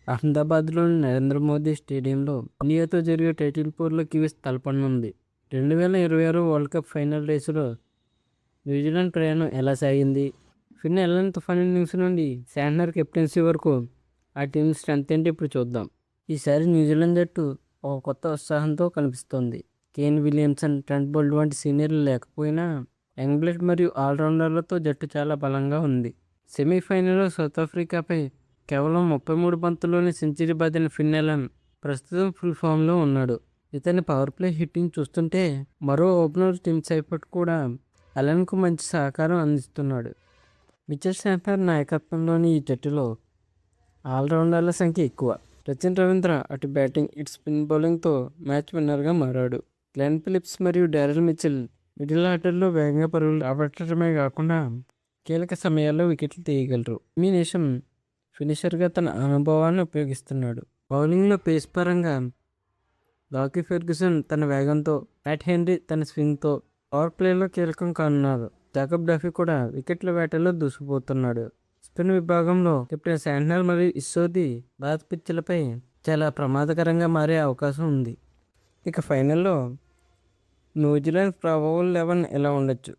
అహ్మదాబాద్లోని నరేంద్ర మోదీ స్టేడియంలో ఇండియాతో జరిగే టైటిల్ పోర్లో కివీస్ తలపడనుంది. 2026 వరల్డ్ కప్ ఫైనల్ రేసులో న్యూజిలాండ్ ప్రయాణం ఎలా సాగింది? ఫిన్ ఎల్ఎన్ తుఫాన్ ఇన్నింగ్స్ నుండి శాంట్నర్ కెప్టెన్సీ వరకు ఆ టీం స్ట్రెంత్ ఏంటి ఇప్పుడు చూద్దాం. ఈసారి న్యూజిలాండ్ జట్టు ఒక కొత్త ఉత్సాహంతో కనిపిస్తోంది. కేన్ విలియమ్సన్, ట్రెంట్ బోల్ట్ వంటి సీనియర్లు లేకపోయినా యంగ్ బ్లడ్ మరియు ఆల్రౌండర్లతో జట్టు చాలా బలంగా ఉంది. సెమీఫైనల్లో సౌత్ ఆఫ్రికాపై కేవలం 33 బంతుల్లోనే సెంచరీ బాదిన ఫిన్ ఎలన్ ప్రస్తుతం ఫుల్ ఫామ్లో ఉన్నాడు. ఇతని పవర్ ప్లే హిట్టింగ్ చూస్తుంటే మరో ఓపెనర్ టిమ్ సైఫర్ట్ కూడా అలెన్కు మంచి సహకారం అందిస్తున్నాడు. మిచెల్ శాంట్నర్ నాయకత్వంలోని ఈ జట్టులో ఆల్రౌండర్ల సంఖ్య ఎక్కువ. సచిన్ రవీంద్ర అటు బ్యాటింగ్ ఇటు స్పిన్ బౌలింగ్తో మ్యాచ్ విన్నర్గా మారాడు. గ్లెన్ ఫిలిప్స్ మరియు డారెల్ మిచెల్ మిడిల్ ఆర్డర్లో వేగంగా పరుగులు రాబట్టడమే కాకుండా కీలక సమయాల్లో వికెట్లు తీయగలరు. నేషన్ ఫినిషర్గా తన అనుభవాన్ని ఉపయోగిస్తున్నాడు. బౌలింగ్లో పేస్ పరంగా లాకీ ఫెర్గ్యూసన్ తన వేగంతో, మ్యాట్ హెన్రీ తన స్వింగ్తో పవర్ ప్లేలో కీలకం కానున్నారు. జాకబ్ డఫీ కూడా వికెట్ల వేటలో దూసుకుపోతున్నాడు. స్పిన్ విభాగంలో కెప్టెన్ శాంట్నర్ మరియు ఇస్సోది భారత పిచ్లపై చాలా ప్రమాదకరంగా మారే అవకాశం ఉంది. ఇక ఫైనల్లో న్యూజిలాండ్ ప్రాబబుల్ 11 ఎలా ఉండొచ్చు?